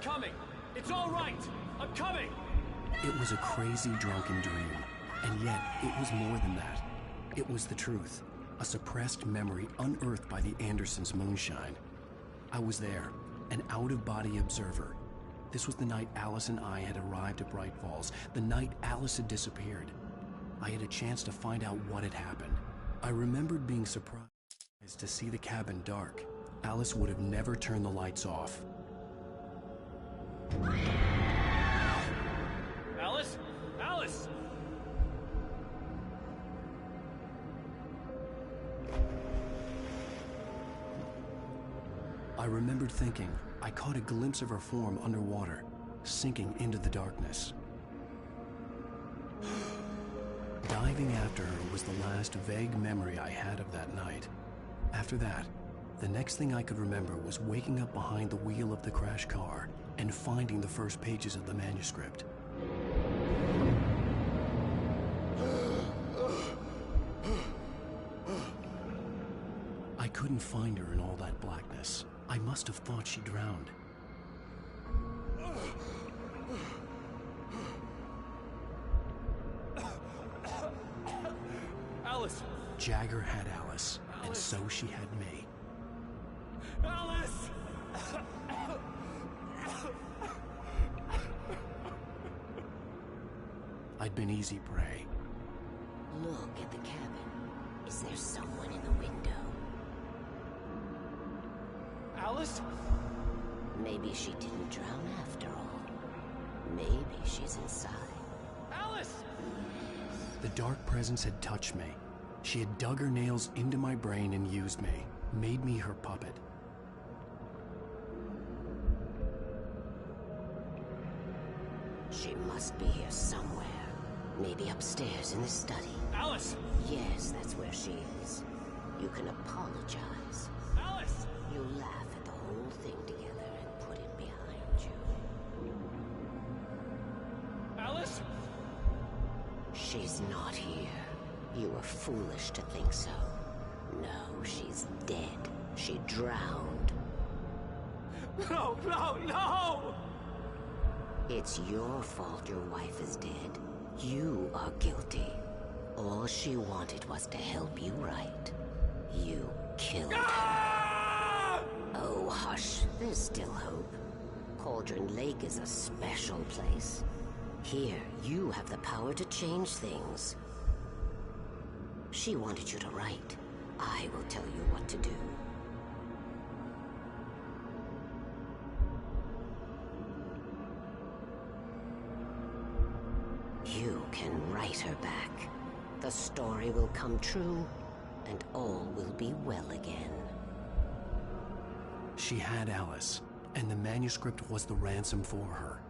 coming! It's all right! I'm coming! It was a crazy drunken dream, and yet it was more than that. It was the truth, a suppressed memory unearthed by the Andersons' moonshine. I was there, an out-of-body observer. This was the night Alice and I had arrived at Bright Falls, the night Alice had disappeared. I had a chance to find out what had happened. I remembered being surprised to see the cabin dark. Alice would have never turned the lights off. Alice? Alice! I remembered thinking I caught a glimpse of her form underwater, sinking into the darkness. Diving after her was the last vague memory I had of that night. After that, the next thing I could remember was waking up behind the wheel of the crash car and finding the first pages of the manuscript. I couldn't find her in all that blackness. I must have thought she drowned. Alice! Jagger had Alice, and so she had me. Alice! I'd been easy prey. Look at the cabin. Is there someone in the window? Alice? Maybe she didn't drown after all. Maybe she's inside. Alice! The dark presence had touched me. She had dug her nails into my brain and used me, made me her puppet. She must be here somewhere. Maybe upstairs in the study. Alice! Yes, that's where she is. You can apologize. Alice! You laugh at the whole thing together and put it behind you. Alice? She's not here. You were foolish to think so. No, she's dead. She drowned. No, no, no! It's your fault your wife is dead. You are guilty. All she wanted was to help you right. You killed her. Oh, hush. There's still hope. Cauldron Lake is a special place. Here, you have the power to change things. She wanted you to write. I will tell you what to do. You can write her back. The story will come true, and all will be well again. She had Alice, and the manuscript was the ransom for her.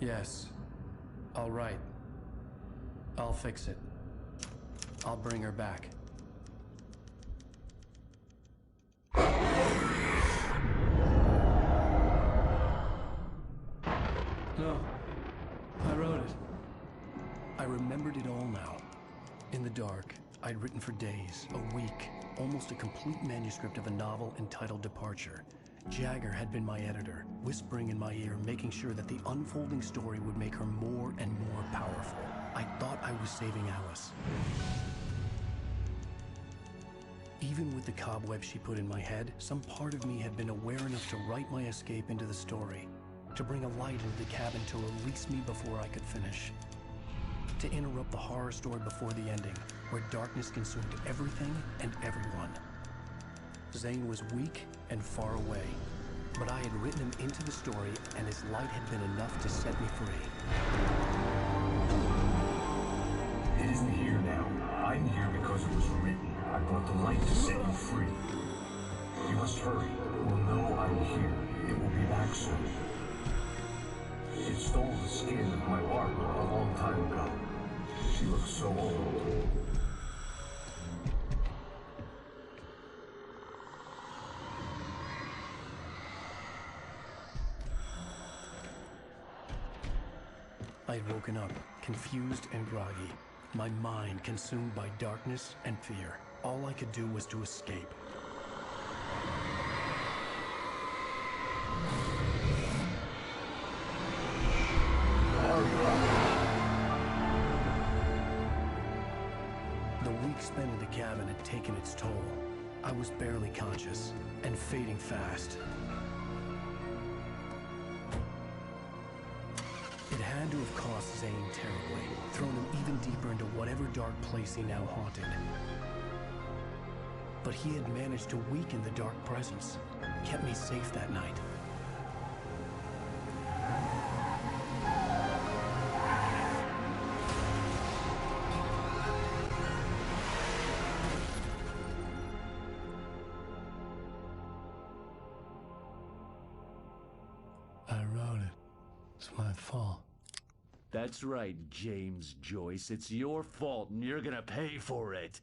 Yes. All right. I'll fix it. I'll bring her back. No. I wrote it. I remembered it all now. In the dark, I'd written for days, a week, almost a complete manuscript of a novel entitled Departure. Jagger had been my editor, whispering in my ear, making sure that the unfolding story would make her more and more powerful. I thought I was saving Alice. Even with the cobweb she put in my head, some part of me had been aware enough to write my escape into the story, to bring a light into the cabin to release me before I could finish, to interrupt the horror story before the ending, where darkness consumed everything and everyone. Zane was weak and far away, but I had written him into the story, and his light had been enough to set me free. It isn't here now. I'm here because it was written. I brought the light to set you free. You must hurry. It will know I'm here. It will be back soon. It stole the skin of my art a long time ago. She looks so old. I had woken up, confused and groggy. My mind consumed by darkness and fear. All I could do was to escape. The week spent in the cabin had taken its toll. I was barely conscious and fading fast. It had to have cost Zane terribly, thrown him even deeper into whatever dark place he now haunted. But he had managed to weaken the dark presence, kept me safe that night. I wrote it. It's my fault. That's right, James Joyce. It's your fault, and you're gonna pay for it.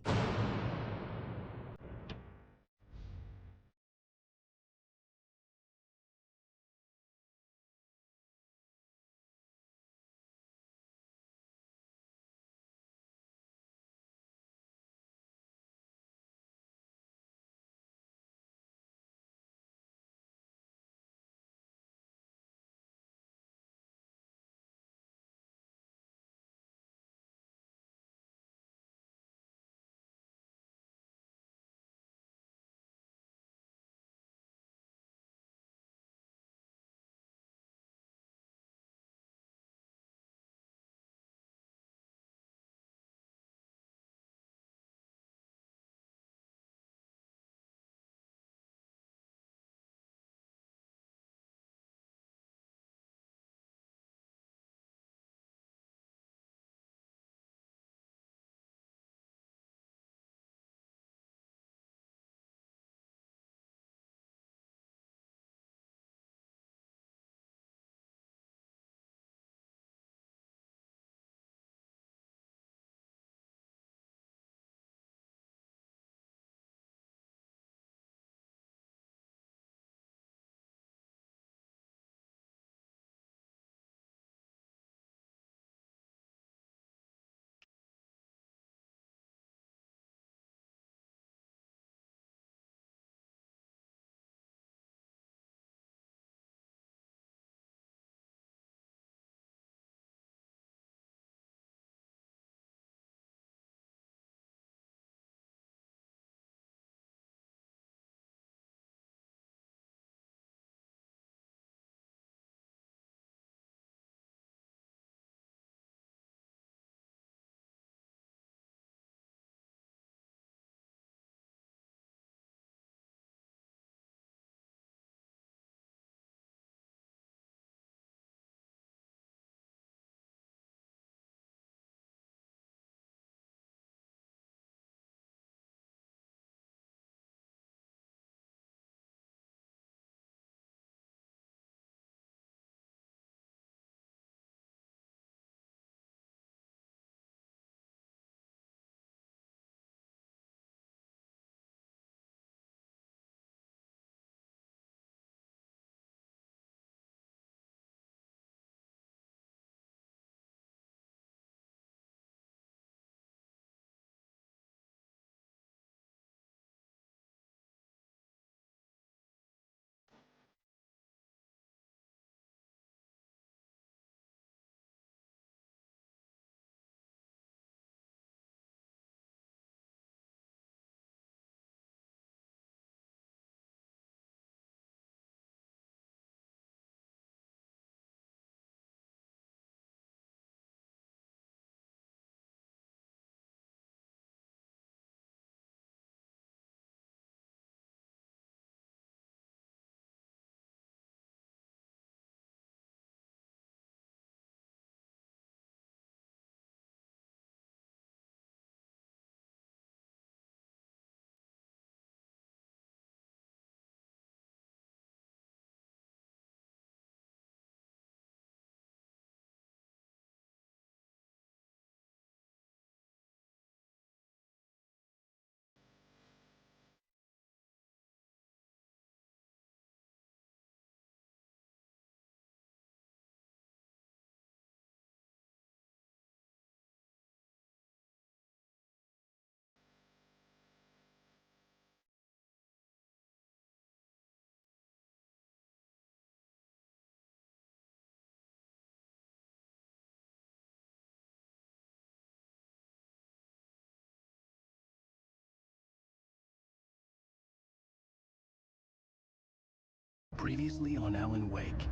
Previously on Alan Wake.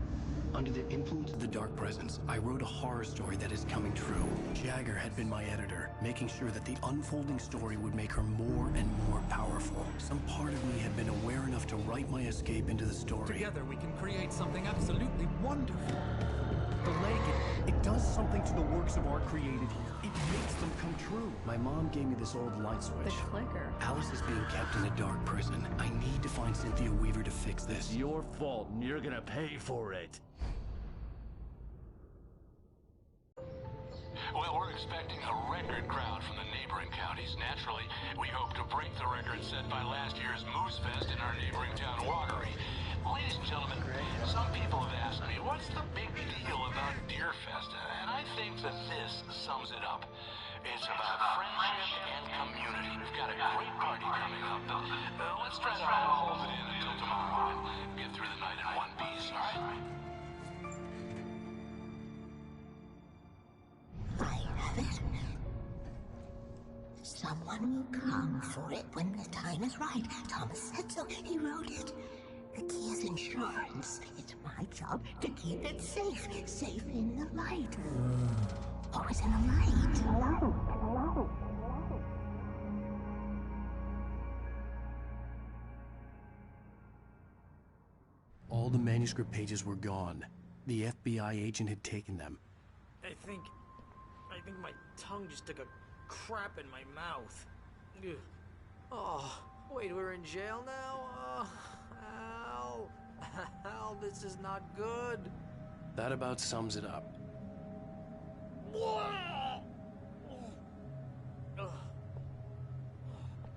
Under the influence of the dark presence, I wrote a horror story that is coming true. Jagger had been my editor, making sure that the unfolding story would make her more and more powerful. Some part of me had been aware enough to write my escape into the story. Together we can create something absolutely wonderful. The lake, It does something to the works of art created here. It makes them come true. My mom gave me this old light switch. The clicker. Alice is being kept in a dark prison. I need to find Cynthia Weaver to fix this. It's your fault, and you're gonna pay for it. Well, we're expecting a record crowd from the neighboring counties. Naturally, we hope to break the record set by last year's Moose Fest in our neighboring town, Watery. Ladies and gentlemen, some people have asked me, what's the big deal about Deer Fest? And I think that this sums it up. It's about friendship and community. We've got a great party coming up, but let's try to hold it in until tomorrow and get through the night in one piece, all right? I have it. Someone will come for it when the time is right. Thomas said so. He wrote it. The key is insurance. It's my job to keep it safe. Safe in the light. Always in the light. All the manuscript pages were gone. The FBI agent had taken them. I think my tongue just took a crap in my mouth. Ugh. Oh, wait, we're in jail now? Ow. Ow, this is not good. That about sums it up.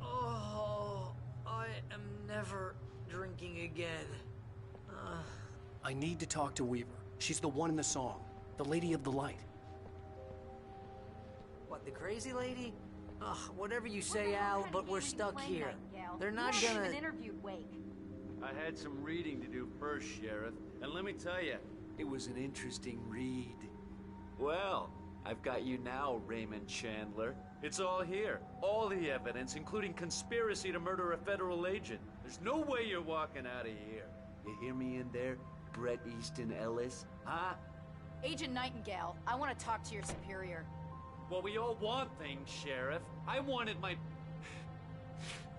Oh, I am never drinking again. I need to talk to Weaver. She's the one in the song. The Lady of the Light. What, the crazy lady? Ugh, whatever you say, Al, but we're stuck here. They're not gonna... interviewed Wake. I had some reading to do first, Sheriff, and let me tell you, it was an interesting read. Well, I've got you now, Raymond Chandler. It's all here. All the evidence, including conspiracy to murder a federal agent. There's no way you're walking out of here. You hear me in there, Bret Easton Ellis? Huh? Agent Nightingale, I want to talk to your superior. Well, we all want things, Sheriff. I wanted my...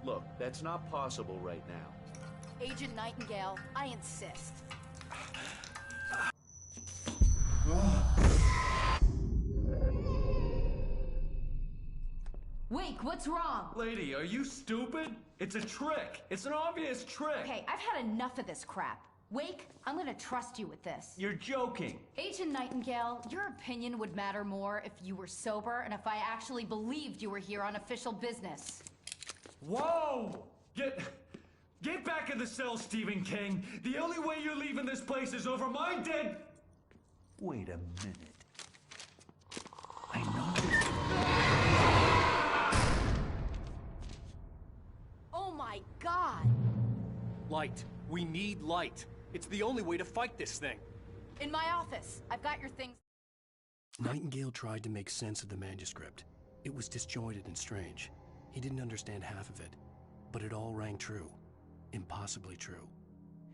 Look, that's not possible right now. Agent Nightingale, I insist. Wake, what's wrong? Lady, are you stupid? It's a trick. It's an obvious trick. Okay, I've had enough of this crap. Wake, I'm gonna trust you with this. You're joking. Agent Nightingale, your opinion would matter more if you were sober and if I actually believed you were here on official business. Whoa! Get back in the cell, Stephen King. The only way you're leaving this place is over my dead... Wait a minute. I know this... Oh my God! Light. We need light. It's the only way to fight this thing. In my office. I've got your things. Nightingale tried to make sense of the manuscript. It was disjointed and strange. He didn't understand half of it, but it all rang true. Impossibly true.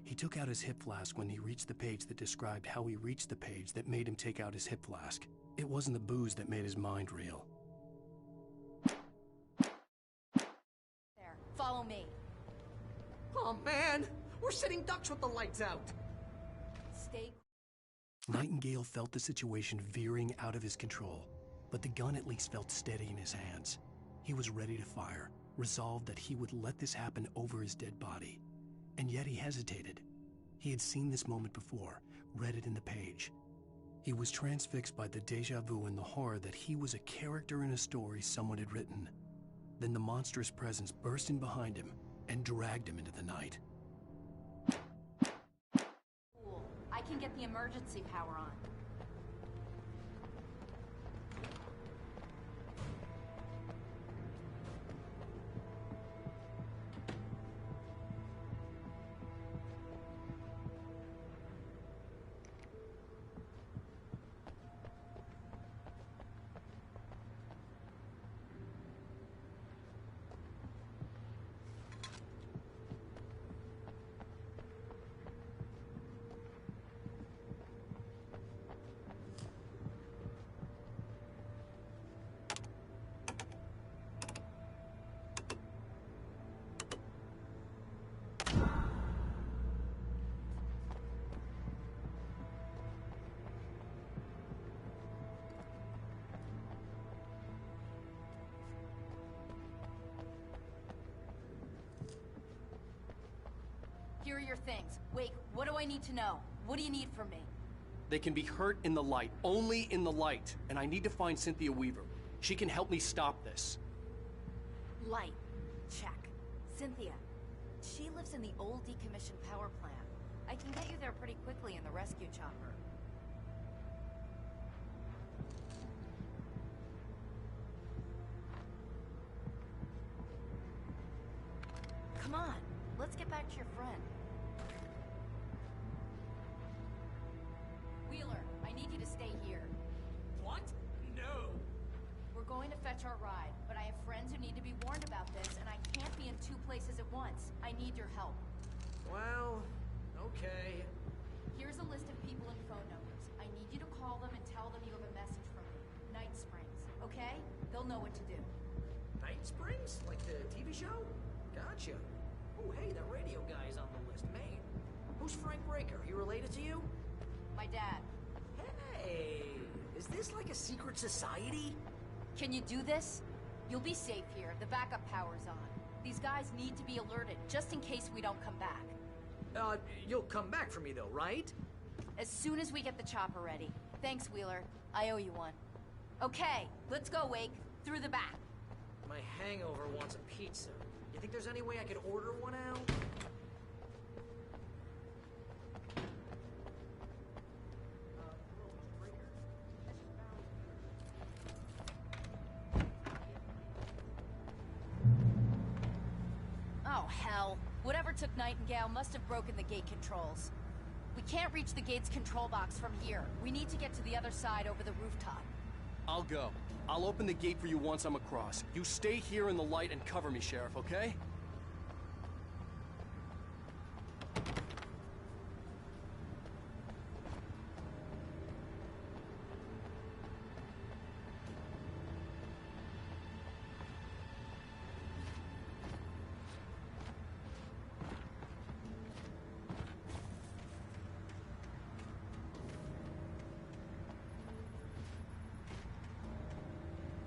He took out his hip flask when he reached the page that described how he reached the page that made him take out his hip flask. It wasn't the booze that made his mind reel. There. Follow me. Oh, man! We're sitting ducks with the lights out! Stay. Nightingale felt the situation veering out of his control, but the gun at least felt steady in his hands. He was ready to fire, resolved that he would let this happen over his dead body. And yet he hesitated. He had seen this moment before, read it in the page. He was transfixed by the deja vu and the horror that he was a character in a story someone had written. Then the monstrous presence burst in behind him and dragged him into the night. Cool. I can get the emergency power on. here are your things. Wait, what do I need to know? What do you need from me? They can be hurt in the light, only in the light. And I need to find Cynthia Weaver. She can help me stop this. Light. Check. Cynthia. She lives in the old decommissioned power plant. I can get you there pretty quickly in the rescue chopper. Come on, let's get back to your friend. Wheeler, I need you to stay here. What? No. We're going to fetch our ride, but I have friends who need to be warned about this, and I can't be in two places at once. I need your help. Well, okay. Here's a list of people and phone numbers. I need you to call them and tell them you have a message from me. Night Springs, okay? They'll know what to do. Night Springs? Like the TV show? Gotcha. Oh, hey, that radio guy's on the list. Maine. Who's Frank Breaker? He related to you? My dad. Hey, is this like a secret society? Can you do this? You'll be safe here. The backup power's on. These guys need to be alerted, just in case we don't come back. You'll come back for me though, right? As soon as we get the chopper ready. Thanks, Wheeler. I owe you one. Okay, let's go, Wake. Through the back. My hangover wants a pizza. You think there's any way I could order one out? Oh, hell. Whatever took Nightingale must have broken the gate controls. We can't reach the gate's control box from here. We need to get to the other side over the rooftop. I'll go. I'll open the gate for you once I'm across. You stay here in the light and cover me, Sheriff, okay?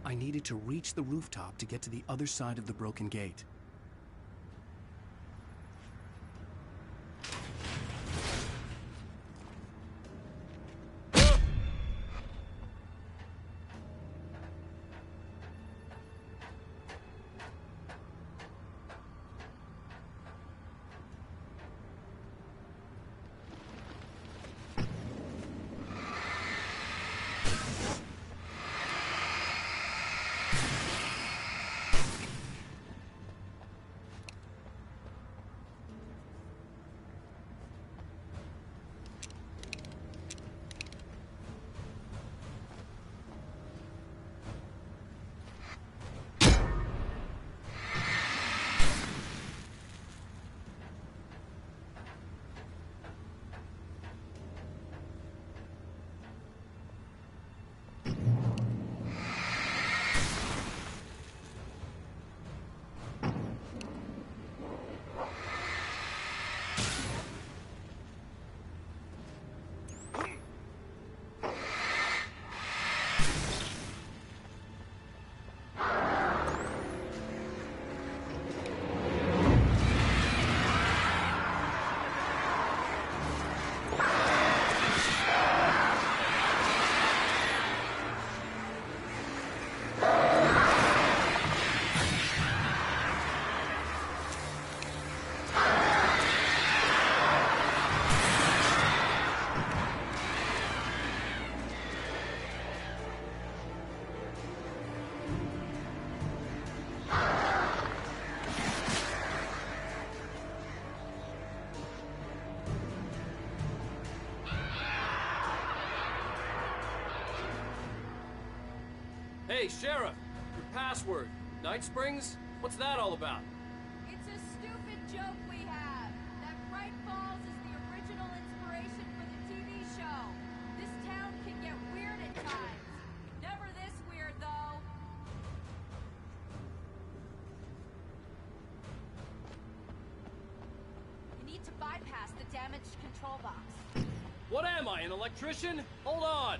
I needed to reach the rooftop to get to the other side of the broken gate. Hey, Sheriff! Your password. Night Springs? What's that all about? It's a stupid joke we have. That Bright Falls is the original inspiration for the TV show. This town can get weird at times. Never this weird, though. You need to bypass the damaged control box. What am I, an electrician? Hold on!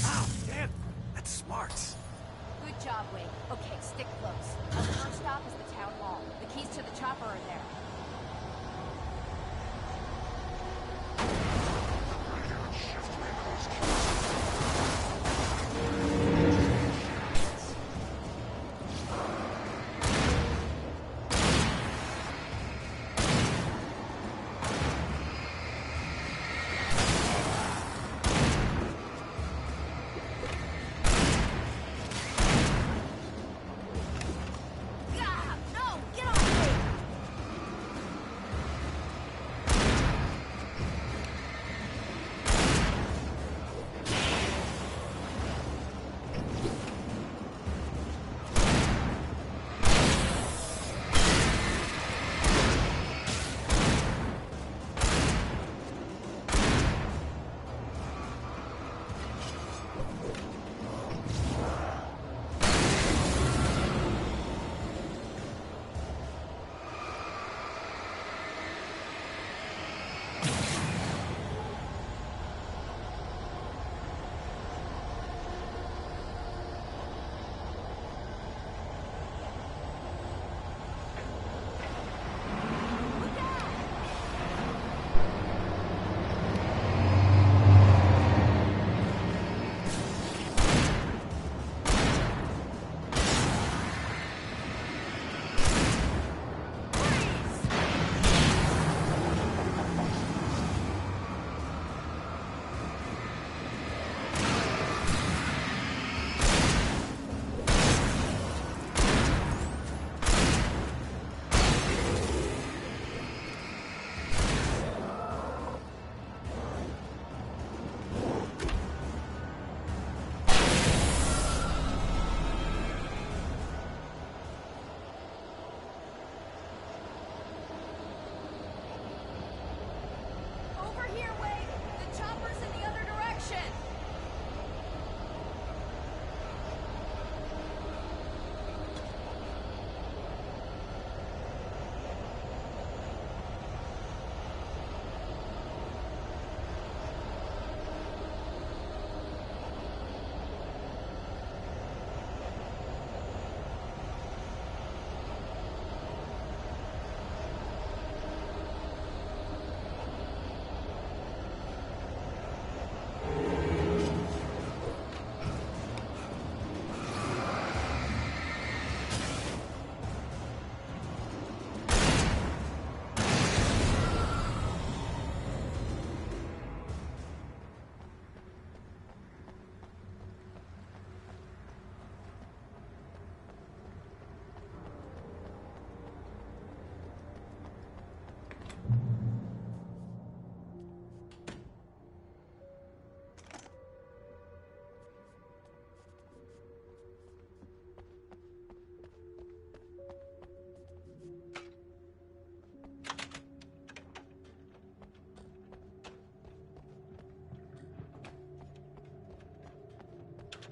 Ow, damn! That's smart. Good job, Wade. Okay, stick close. Our first stop is the town hall. The keys to the chopper are there.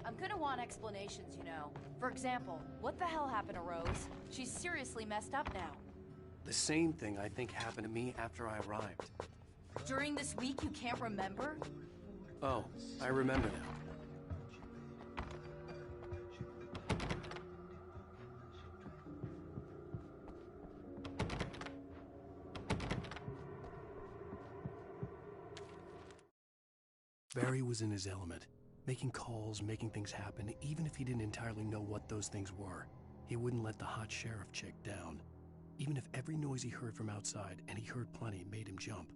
I'm gonna want explanations, you know. For example, what the hell happened to Rose? She's seriously messed up now. The same thing I think happened to me after I arrived. During this week, you can't remember? Oh, I remember now. Barry was in his element, making calls, making things happen, even if he didn't entirely know what those things were. He wouldn't let the hot sheriff chick down. Even if every noise he heard from outside, and he heard plenty, made him jump.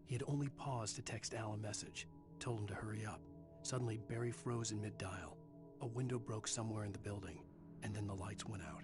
He had only paused to text Al a message, told him to hurry up. Suddenly, Barry froze in mid-dial. A window broke somewhere in the building, and then the lights went out.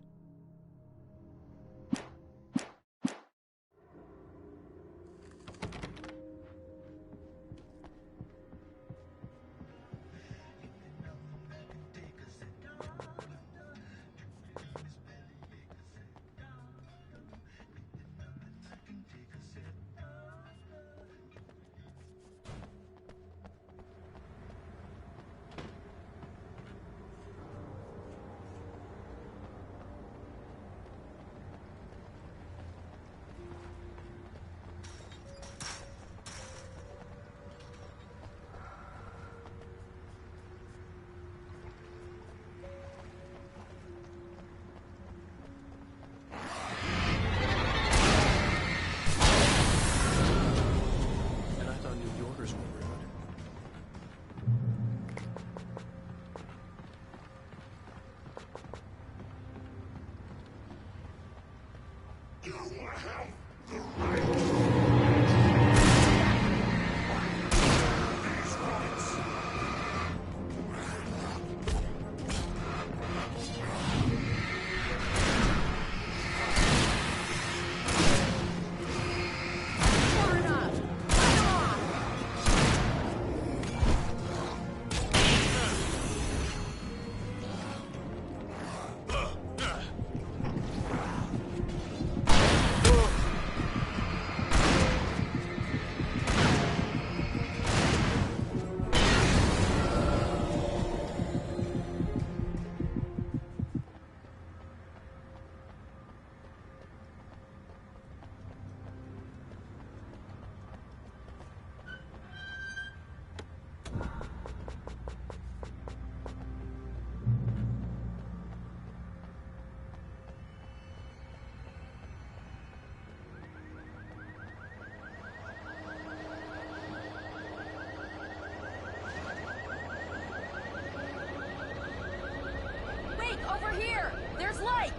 over here! There's light!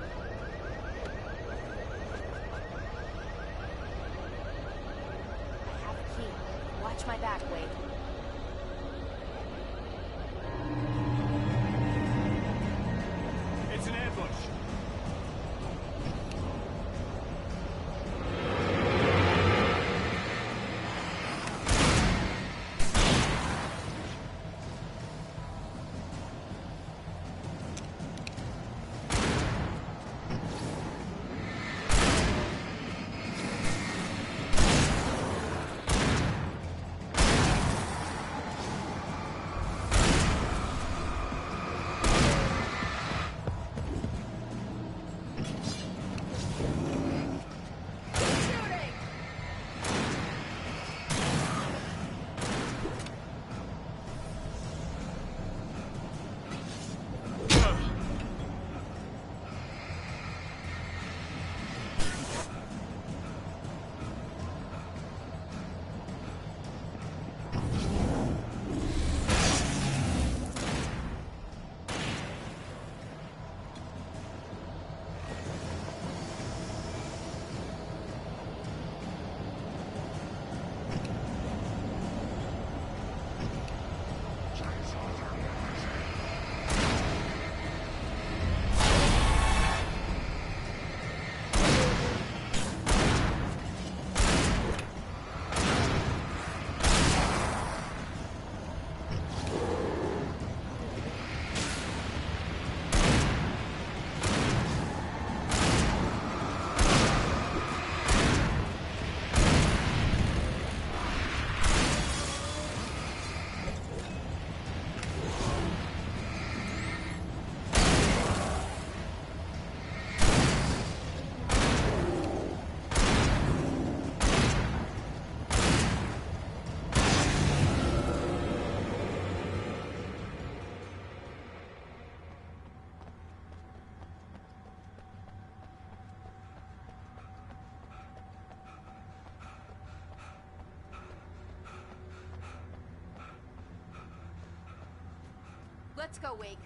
I have a key. Watch my back, Wade. It's an ambush. Let's go, Wake.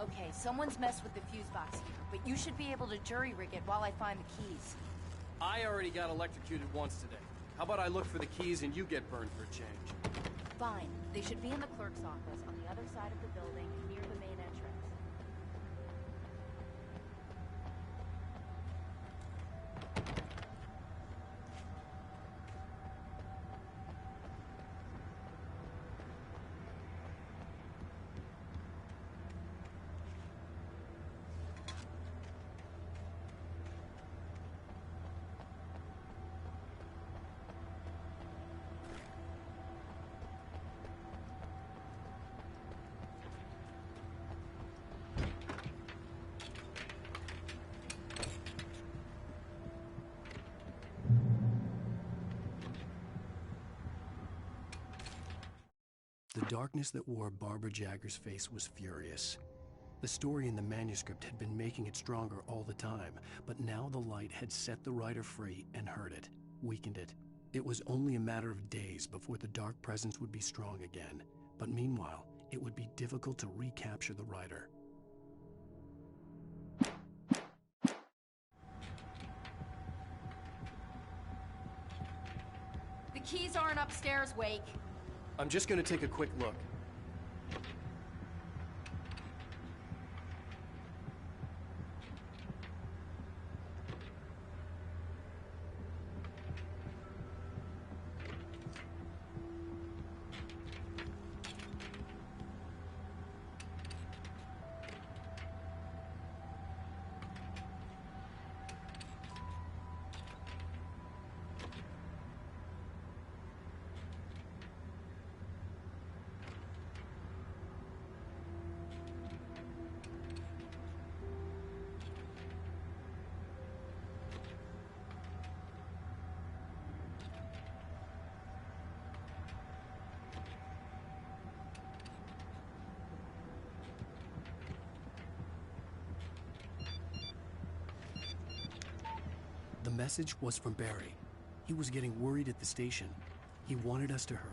Okay, someone's messed with the fuse box here, but you should be able to jury-rig it while I find the keys. I already got electrocuted once today. How about I look for the keys and you get burned for a change? Fine. They should be in the clerk's office on the other side of the building, near the main entrance. The darkness that wore Barbara Jagger's face was furious. The story in the manuscript had been making it stronger all the time, but now the light had set the writer free and hurt it, weakened it. It was only a matter of days before the dark presence would be strong again, but meanwhile, it would be difficult to recapture the writer. The keys aren't upstairs, Wake. I'm just gonna take a quick look. message was from Barry. He was getting worried at the station. He wanted us to hurry.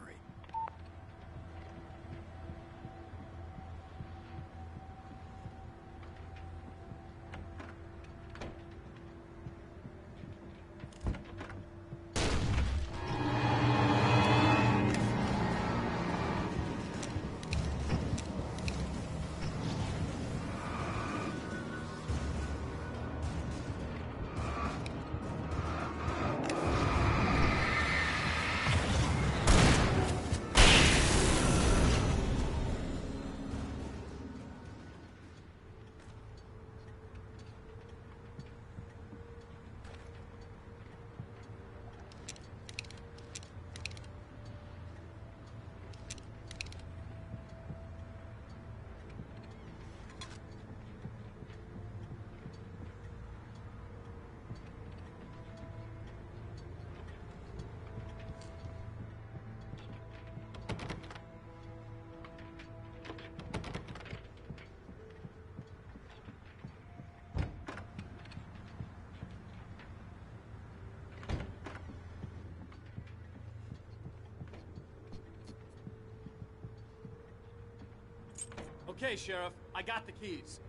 Okay, Sheriff, I got the keys.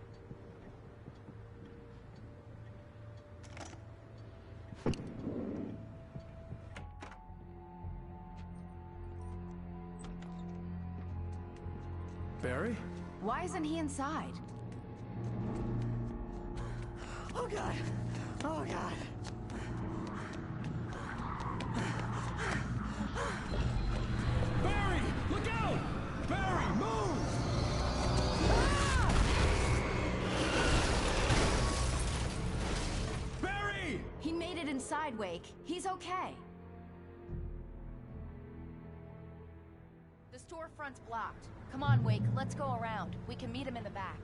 Barry? Why isn't he inside? Oh God! Oh God! Barry! Look out! Barry, move! Barry! He made it inside, Wake. He's okay. The storefront's blocked. Come on, Wake. Let's go around. We can meet him in the back.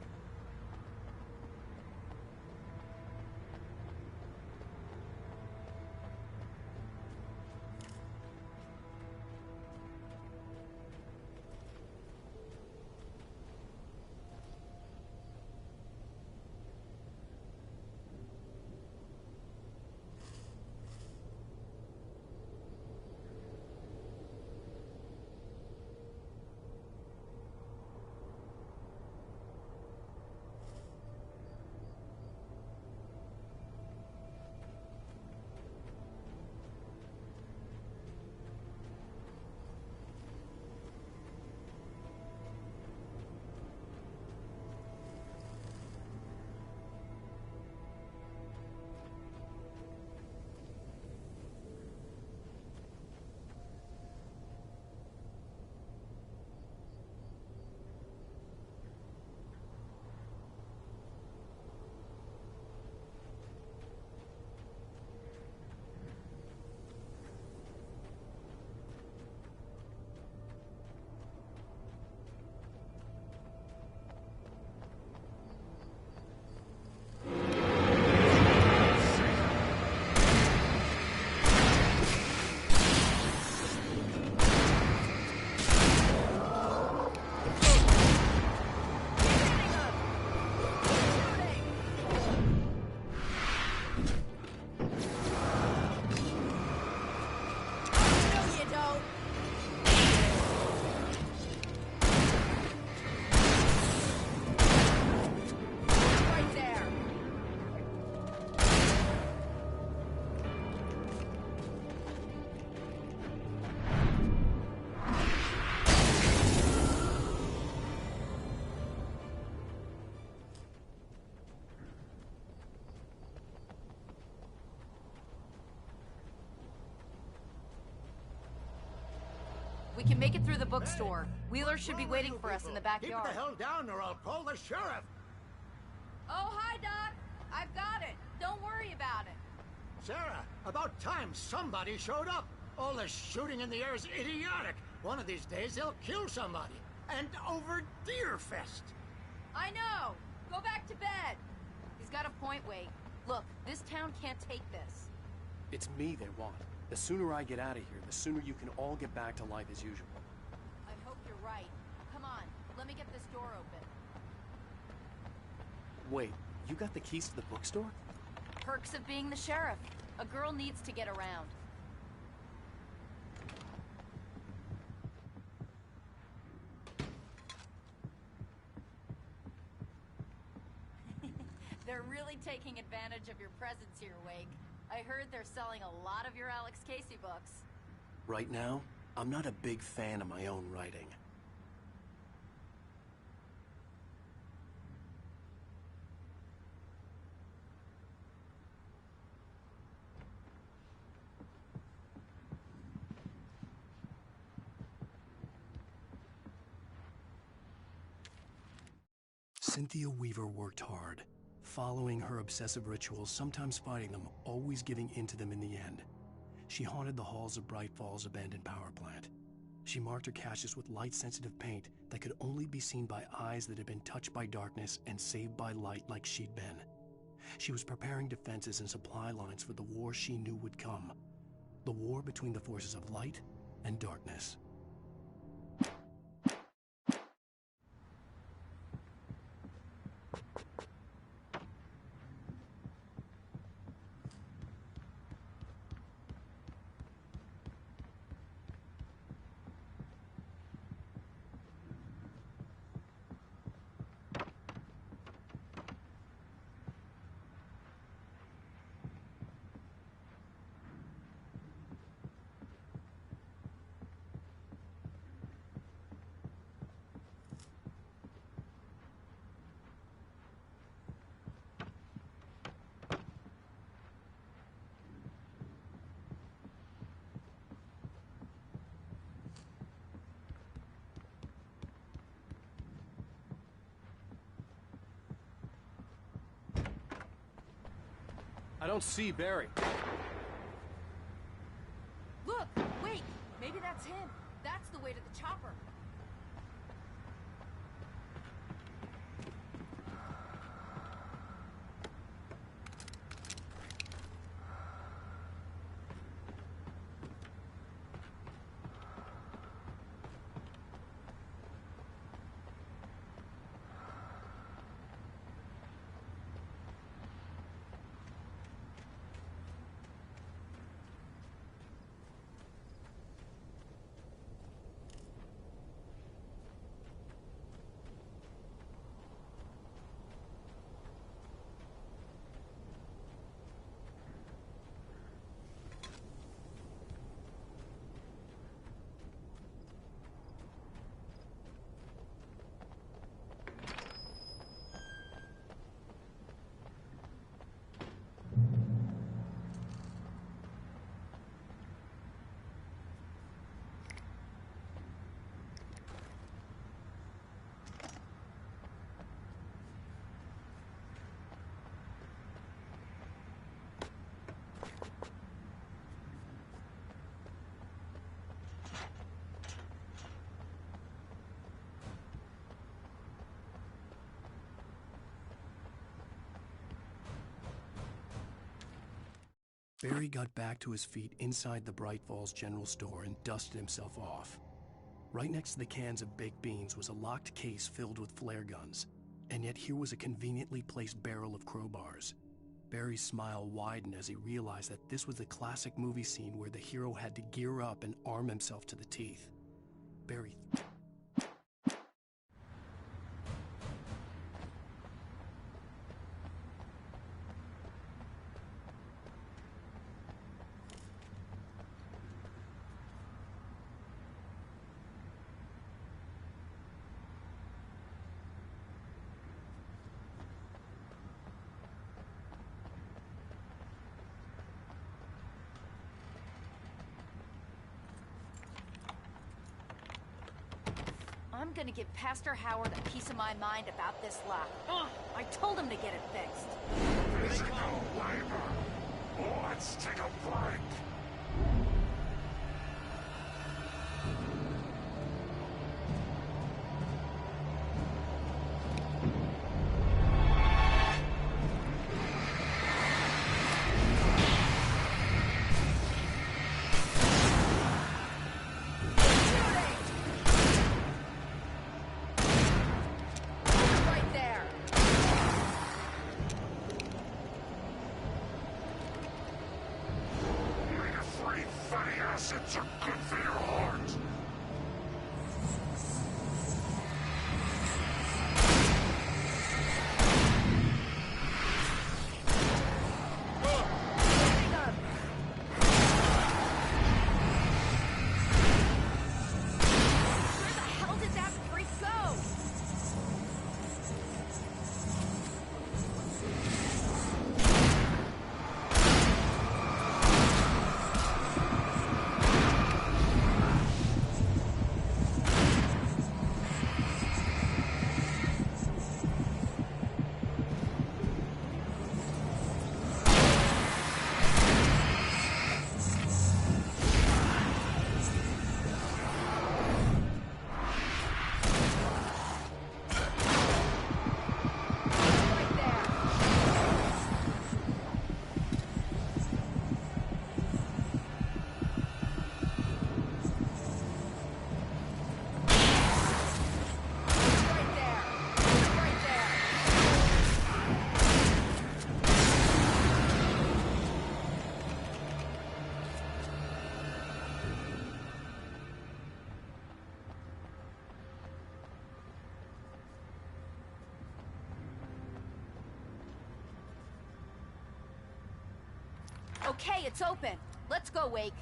We can make it through the bookstore. Wheeler should be waiting for us in the backyard. Keep the hell down or I'll call the sheriff. Oh, hi, Doc. I've got it. Don't worry about it. Sarah, about time somebody showed up. All this shooting in the air is idiotic. One of these days they'll kill somebody. And over Deerfest. I know. Go back to bed. He's got a point, Wade. Look, this town can't take this. It's me they want. The sooner I get out of here, the sooner you can all get back to life as usual. I hope you're right. Come on, let me get this door open. Wait, you got the keys to the bookstore? Perks of being the sheriff. A girl needs to get around. They're really taking advantage of your presence here, Wake. I heard they're selling a lot of your Alex Casey books. Right now, I'm not a big fan of my own writing. Cynthia Weaver worked hard, following her obsessive rituals, sometimes fighting them, always giving in to them in the end. She haunted the halls of Bright Falls' abandoned power plant. She marked her caches with light-sensitive paint that could only be seen by eyes that had been touched by darkness and saved by light like she'd been. She was preparing defenses and supply lines for the war she knew would come. The war between the forces of light and darkness. I don't see Barry. Look! Wait! Maybe that's him. That's the way to the chopper. Barry got back to his feet inside the Bright Falls General Store and dusted himself off. Right next to the cans of baked beans was a locked case filled with flare guns, and yet here was a conveniently placed barrel of crowbars. Barry's smile widened as he realized that this was the classic movie scene where the hero had to gear up and arm himself to the teeth. Barry... I'm gonna give Pastor Howard a piece of my mind about this lock. I told him to get it fixed. There's no labor. Let's take a break. acids are good for your heart. Where the hell did that freak go? Right there. Right there. Right there. Okay, it's open. Let's go, Wake.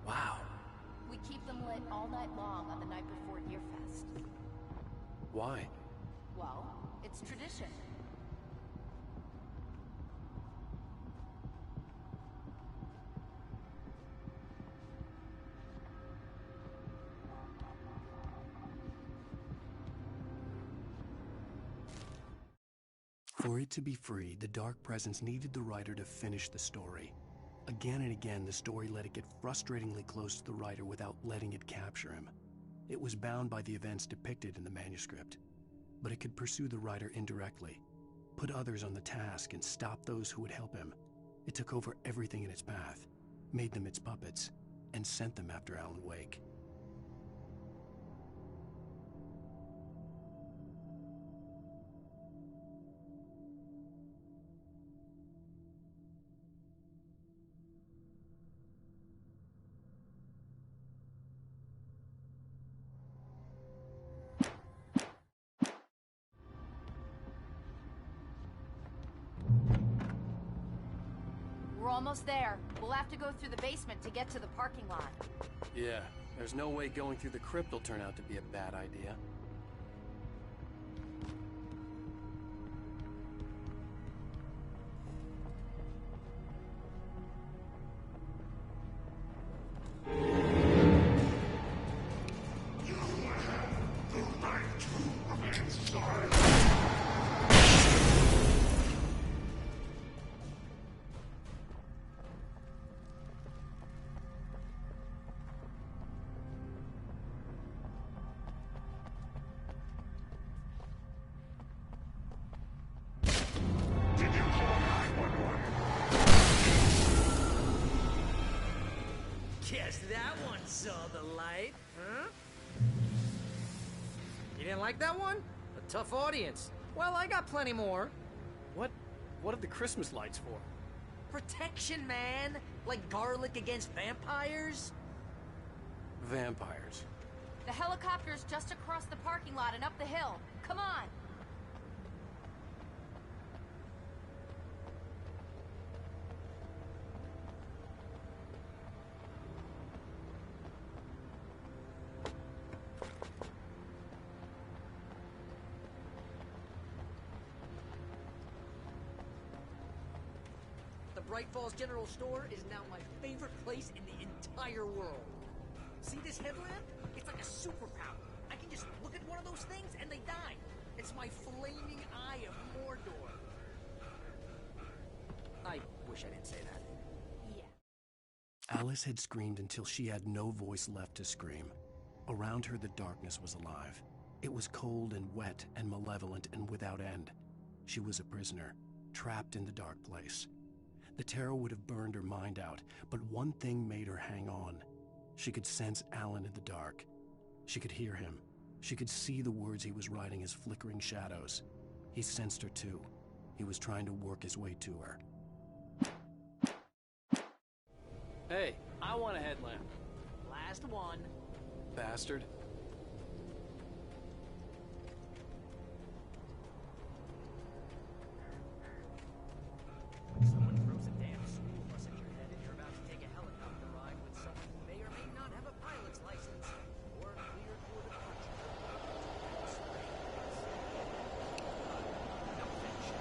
Wow. We keep them lit all night long on the night before Deerfest. Why? Well, it's tradition. For it to be free, the Dark Presence needed the writer to finish the story. Again and again, the story let it get frustratingly close to the writer without letting it capture him. It was bound by the events depicted in the manuscript, but it could pursue the writer indirectly, put others on the task, and stop those who would help him. It took over everything in its path, made them its puppets, and sent them after Alan Wake. We're almost there. We'll have to go through the basement to get to the parking lot. Yeah, there's no way going through the crypt will turn out to be a bad idea. Guess that one saw the light, huh? You didn't like that one? A tough audience. Well, I got plenty more. What are the Christmas lights for? Protection, man! Like garlic against vampires? Vampires. The helicopter's just across the parking lot and up the hill. Come on! The Bright Falls General Store is now my favorite place in the entire world. See this headlamp? It's like a superpower. I can just look at one of those things and they die. It's my flaming eye of Mordor. I wish I didn't say that. Alice had screamed until she had no voice left to scream. Around her, the darkness was alive. It was cold and wet and malevolent and without end. She was a prisoner, trapped in the dark place. The terror would have burned her mind out, but one thing made her hang on. She could sense Alan in the dark. She could hear him. She could see the words he was writing as flickering shadows. He sensed her too. He was trying to work his way to her. Hey, I want a headlamp. Last one. Bastard. Someone throws a damn school bus at your head and you're about to take a helicopter ride with someone who may or may not have a pilot's license or clear for departure. No fiction.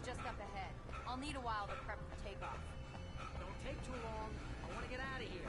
Just up ahead. I'll need a while to prep for takeoff. Don't take too long. I want to get out of here.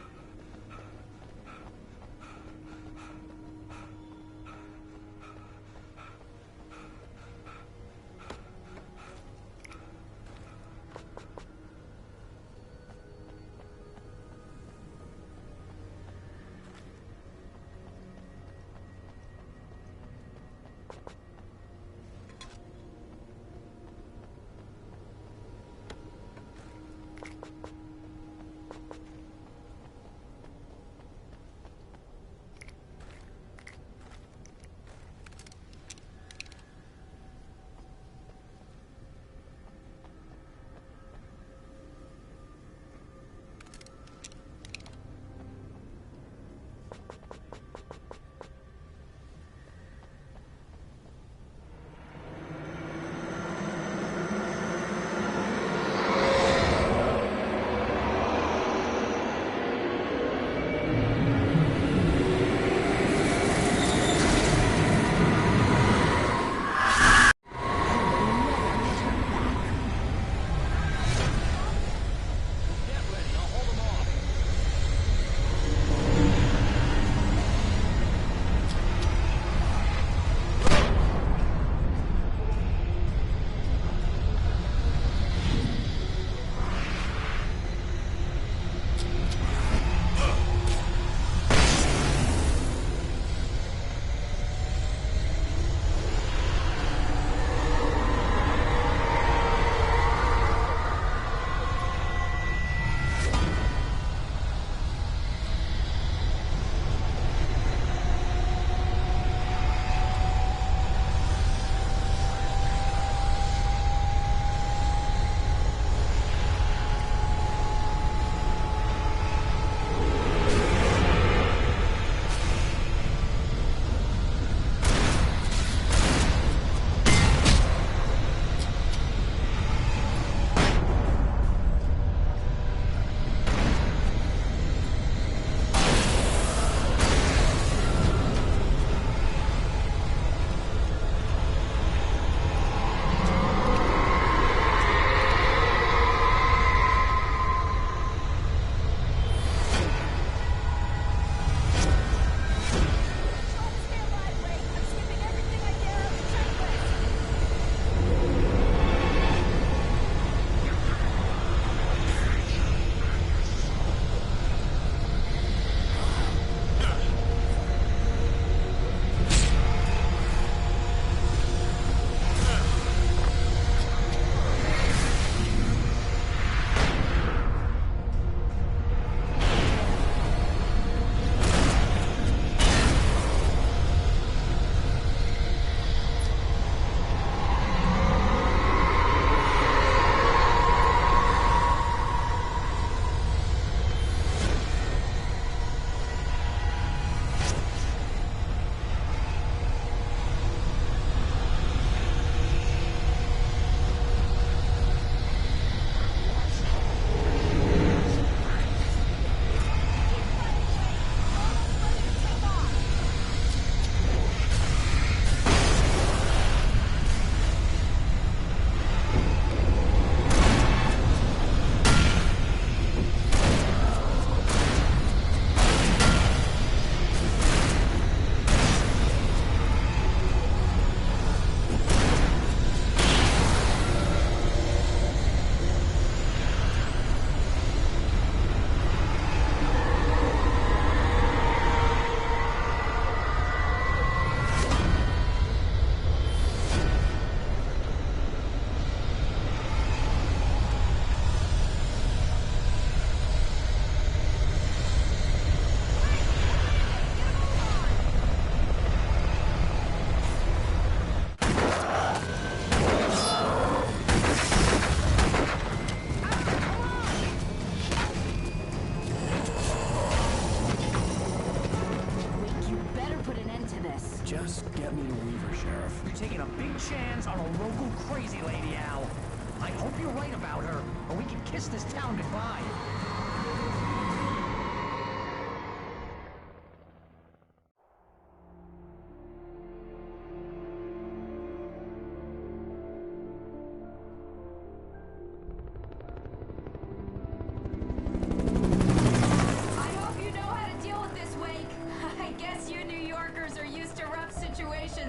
write about her, or we can kiss this town goodbye.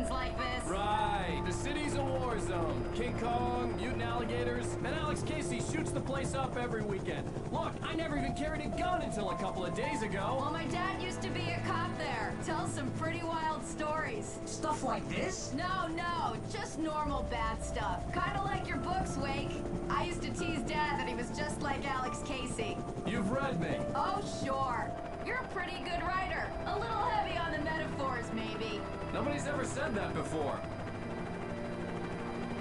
Like this. Right, the city's a war zone. King Kong, mutant alligators, and Alex Casey shoots the place up every weekend. Look, I never even carried a gun until a couple of days ago. Well, my dad used to be a cop there. Tells some pretty wild stories. Stuff like this? No, just normal bad stuff. Kinda like your books, Wake. I used to tease Dad that he was just like Alex Casey. You've read me. Oh, sure. You're a pretty good writer. A little heavy on the metaphors, maybe. Nobody's ever said that before.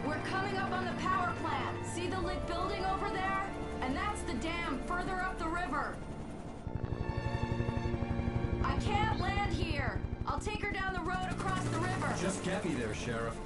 We're coming up on the power plant. See the lit building over there? And that's the dam further up the river. I can't land here. I'll take her down the road across the river. Just get me there, Sheriff.